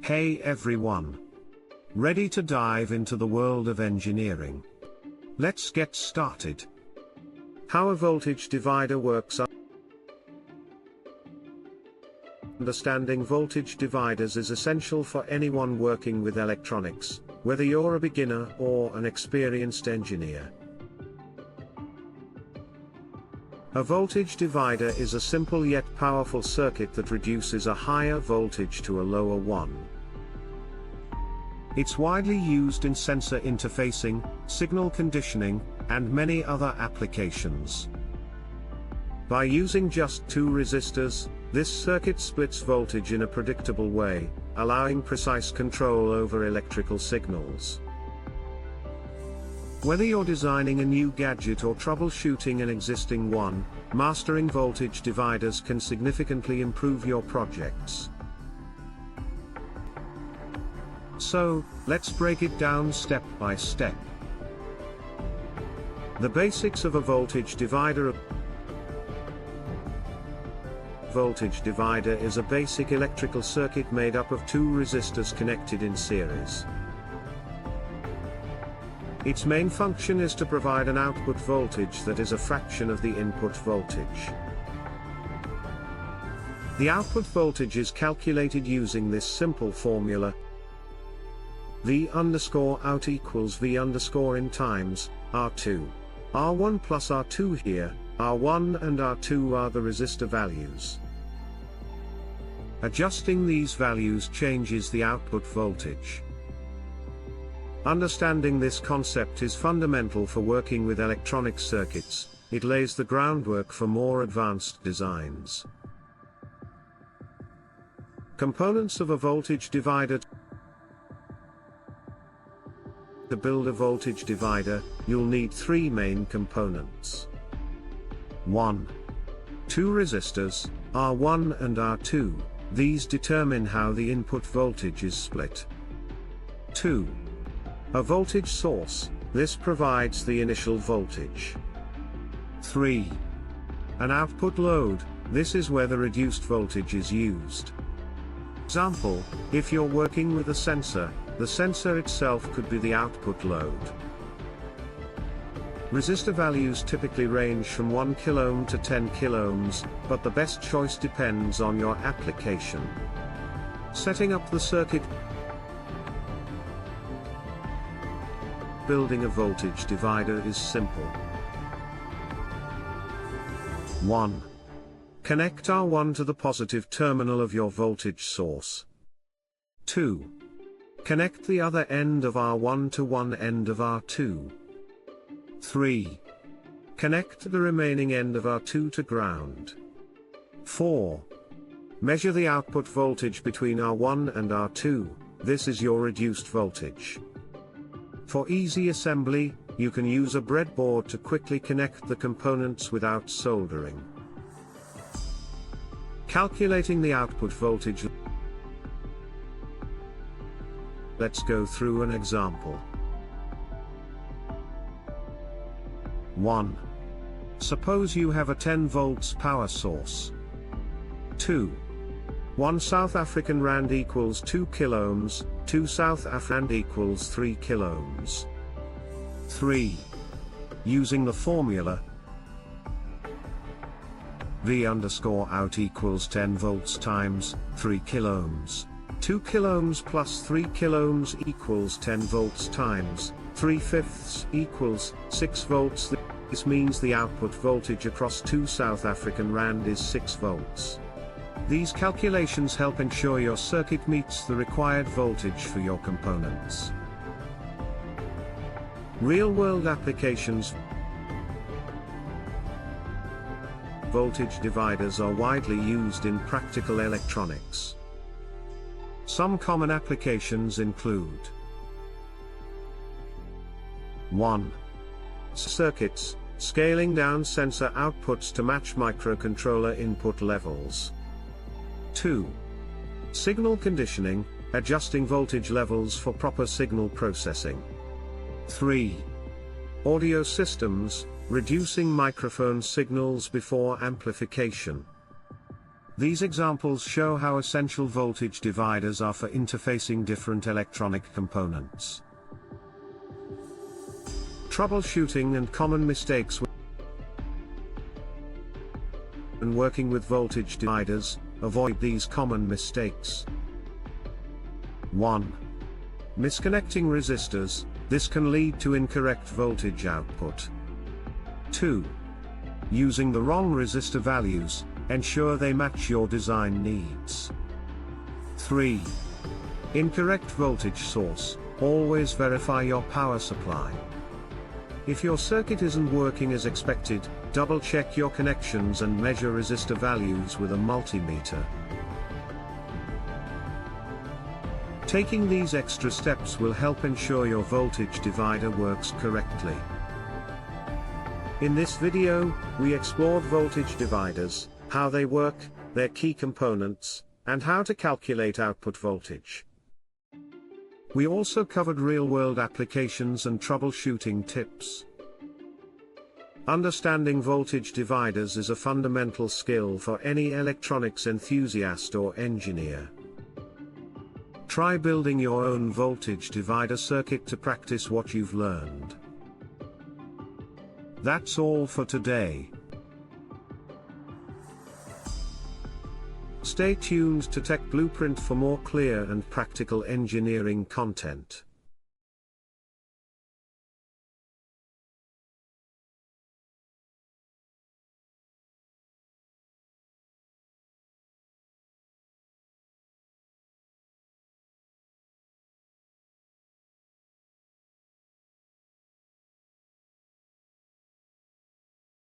Hey everyone! Ready to dive into the world of engineering? Let's get started. How a voltage divider works. Understanding voltage dividers is essential for anyone working with electronics, whether you're a beginner or an experienced engineer. A voltage divider is a simple yet powerful circuit that reduces a higher voltage to a lower one. It's widely used in sensor interfacing, signal conditioning, and many other applications. By using just two resistors, this circuit splits voltage in a predictable way, allowing precise control over electrical signals. Whether you're designing a new gadget or troubleshooting an existing one, mastering voltage dividers can significantly improve your projects. So, let's break it down step by step. The basics of a voltage divider. Voltage divider is a basic electrical circuit made up of two resistors connected in series. Its main function is to provide an output voltage that is a fraction of the input voltage. The output voltage is calculated using this simple formula: V_out equals V_in times R2. R1 plus R2 here. R1 and R2 are the resistor values. Adjusting these values changes the output voltage. Understanding this concept is fundamental for working with electronic circuits. It lays the groundwork for more advanced designs. Components of a voltage divider. To build a voltage divider, you'll need three main components. 1. Two resistors, R1 and R2, these determine how the input voltage is split. 2. A voltage source, this provides the initial voltage. 3. An output load, this is where the reduced voltage is used. Example, if you're working with a sensor, the sensor itself could be the output load. Resistor values typically range from 1 kΩ to 10 kΩ, but the best choice depends on your application. Setting up the circuit. Building a voltage divider is simple. 1. Connect R1 to the positive terminal of your voltage source. 2. Connect the other end of R1 to one end of R2. 3. Connect the remaining end of R2 to ground. 4. Measure the output voltage between R1 and R2, this is your reduced voltage. For easy assembly, you can use a breadboard to quickly connect the components without soldering. Calculating the output voltage. Let's go through an example. 1. Suppose you have a 10 volts power source. 2. 1 South African Rand equals 2 kΩ, 2 South African Rand equals 3 kΩ. 3. Using the formula V_out equals 10 volts times 3 kΩ. 2 kΩ plus 3 kΩ equals 10 volts times 3/5 equals 6 volts. This means the output voltage across 2 South African Rand is 6 volts. These calculations help ensure your circuit meets the required voltage for your components. Real-world applications. Voltage dividers are widely used in practical electronics. Some common applications include 1. Circuits, scaling down sensor outputs to match microcontroller input levels. 2. Signal conditioning, adjusting voltage levels for proper signal processing. 3. Audio systems, reducing microphone signals before amplification. These examples show how essential voltage dividers are for interfacing different electronic components. Troubleshooting and common mistakes when working with voltage dividers. Avoid these common mistakes. 1. Misconnecting resistors. This can lead to incorrect voltage output. 2. Using the wrong resistor values. Ensure they match your design needs. 3. Incorrect voltage source. Always verify your power supply. If your circuit isn't working as expected, double-check your connections and measure resistor values with a multimeter. Taking these extra steps will help ensure your voltage divider works correctly. In this video, we explored voltage dividers, how they work, their key components, and how to calculate output voltage. We also covered real-world applications and troubleshooting tips. Understanding voltage dividers is a fundamental skill for any electronics enthusiast or engineer. Try building your own voltage divider circuit to practice what you've learned. That's all for today. Stay tuned to TechBlueprint for more clear and practical engineering content.